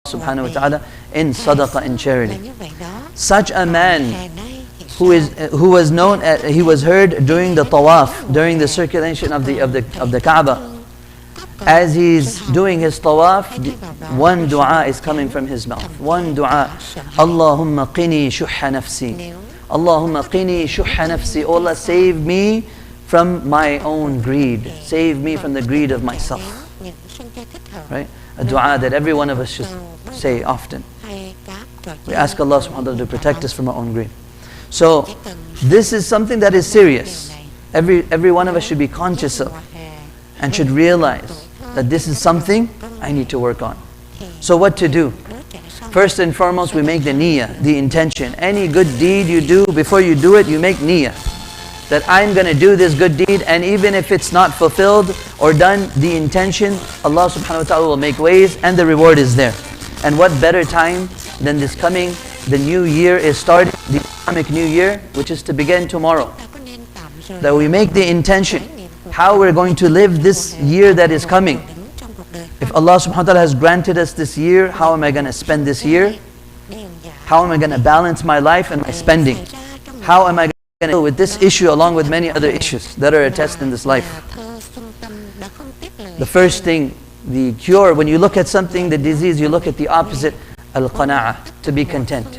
subhanahu wa ta'ala in sadaqah and charity. Such a man who was known, he was heard during the tawaf, during the circulation of the Kaaba. As he's doing his tawaf, one dua is coming from his mouth. One dua, Allahumma qini shuhha nafsi. Allahumma qini shuhha nafsi. Oh Allah, save me from my own greed. Save me from the greed of myself. Right? A dua that every one of us should say often. We ask Allah subhanahu wa ta'ala to protect us from our own greed. So, this is something that is serious. Every one of us should be conscious of and should realize that this is something I need to work on. So what to do? First and foremost, we make the niyyah, the intention. Any good deed you do, before you do it, you make niyyah. That I'm going to do this good deed, and even if it's not fulfilled or done, the intention, Allah subhanahu wa ta'ala will make ways and the reward is there. And what better time than this coming, the new year is starting, the Islamic New Year, which is to begin tomorrow. That we make the intention, how we're going to live this year that is coming. If Allah subhanahu wa ta'ala has granted us this year, how am I going to spend this year? How am I going to balance my life and my spending? How am I going to deal with this issue along with many other issues that are a test in this life? The first thing, the cure, when you look at something, the disease, you look at the opposite, al-qana'ah, to be content.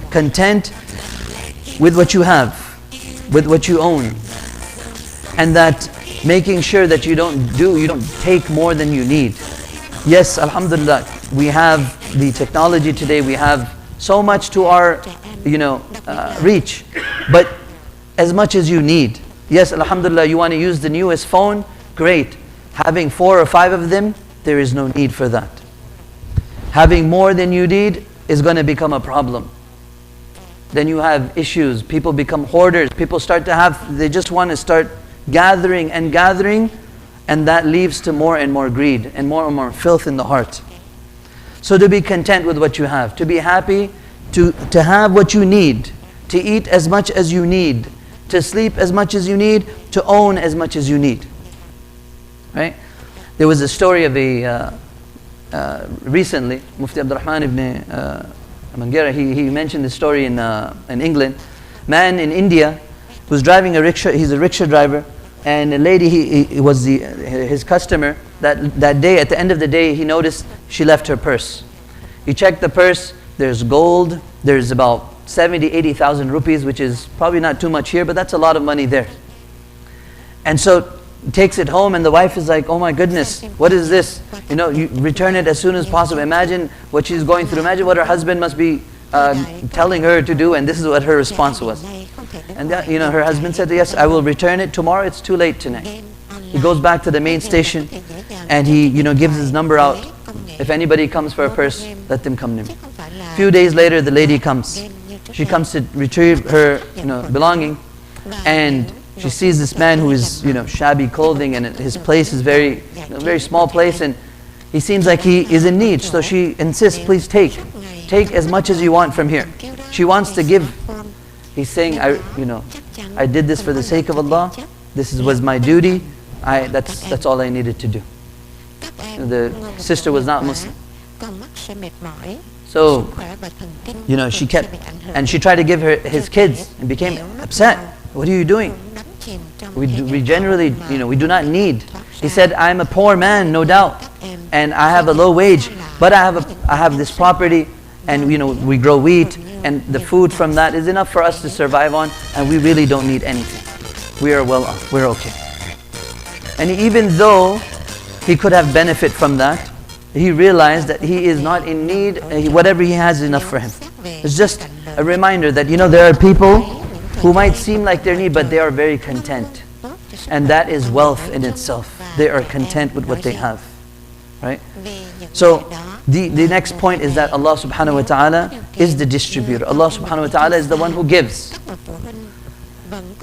Content with what you have, with what you own. And that making sure that you don't take more than you need. Yes, alhamdulillah, we have the technology today, we have so much to our reach, but as much as you need. Yes, alhamdulillah, you want to use the newest phone, great. Having 4 or 5 of them, there is no need for that. Having more than you need is going to become a problem. Then you have issues, people become hoarders, people start to have, they just want to start gathering, and that leads to more and more greed and more filth in the heart. So to be content with what you have, to be happy, to have what you need, to eat as much as you need, to sleep as much as you need, to own as much as you need. Right? There was a story of recently, Mufti Abdul Rahman ibn Mangira, he mentioned the story in England. Man in India was driving a rickshaw, he's a rickshaw driver, and a lady, he was his customer, that day, at the end of the day, he noticed she left her purse. He checked the purse, there's gold, there's about 70,000-80,000 rupees, which is probably not too much here, but that's a lot of money there. And so, takes it home, and the wife is like, oh my goodness, what is this? You return it as soon as possible. Imagine what she's going through. Imagine what her husband must be telling her to do, and this is what her response was. And her husband said, yes, I will return it tomorrow, it's too late tonight. He goes back to the main station, and he gives his number out. If anybody comes for a purse, let them come to me. A few days later, the lady comes. She comes to retrieve her belonging, and she sees this man who is shabby clothing, and his place is very small place, and he seems like he is in need. So she insists, please take as much as you want from here. She wants to give. He's saying, I did this for the sake of Allah. This was my duty. That's all I needed to do. The sister was not Muslim. So, she kept, and she tried to give his kids and became upset. What are you doing? We generally, we do not need. He said, I'm a poor man, no doubt, and I have a low wage, but I have this property, and we grow wheat, and the food from that is enough for us to survive on, and we really don't need anything. We are well off, we're okay. And even though he could have benefit from that, he realized that he is not in need, whatever he has is enough for him. It's just a reminder that there are people who might seem like they're in need, but they are very content. And that is wealth in itself. They are content with what they have. Right? So, the next point is that Allah subhanahu wa ta'ala is the distributor. Allah subhanahu wa ta'ala is the one who gives.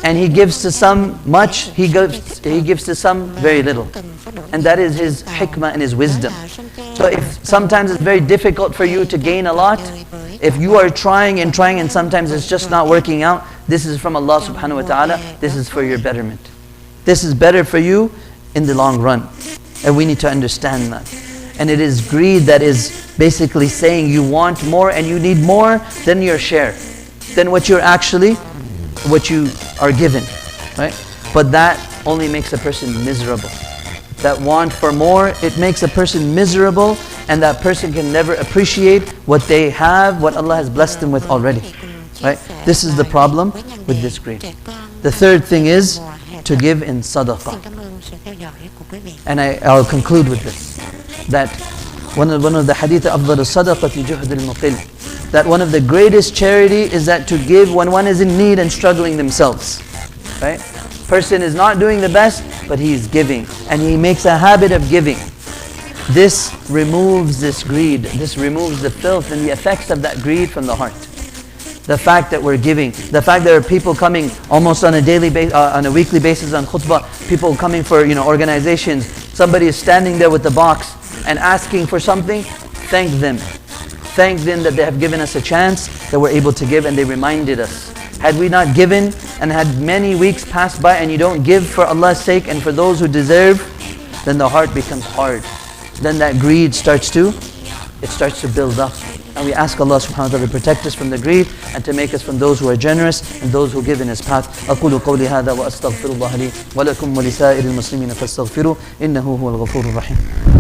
And He gives to some much, He gives to some very little. And that is His hikmah and His wisdom. So if sometimes it's very difficult for you to gain a lot, if you are trying and sometimes it's just not working out, this is from Allah subhanahu wa ta'ala, this is for your betterment. This is better for you in the long run. And we need to understand that. And it is greed that is basically saying you want more and you need more than your share, than what you are given, right? But that only makes a person miserable. That want for more, it makes a person miserable, and that person can never appreciate what they have, what Allah has blessed them with already, right? This is the problem with this greed. The third thing is to give in sadaqah. And I'll conclude with this, that one of the hadith, أفضل الصدقة جهد المقل, that one of the greatest charity is that to give when one is in need and struggling themselves, right? Person is not doing the best, but he is giving, and he makes a habit of giving. This removes this greed, this removes the filth and the effects of that greed from the heart. The fact that we're giving, the fact that there are people coming almost on a daily basis, on a weekly basis on khutbah, people coming for organizations, somebody is standing there with the box and asking for something, thank them. Thank them that they have given us a chance, that we're able to give, and they reminded us. Had we not given and had many weeks passed by and you don't give for Allah's sake and for those who deserve, then the heart becomes hard. Then that greed starts to build up. And we ask Allah subhanahu wa ta'ala to protect us from the greed and to make us from those who are generous and those who give in His path. أقول قولي هذا وأستغفر الله لي ولكم ولسائر المسلمين فاستغفروه إنه هو الغفور الرحيم.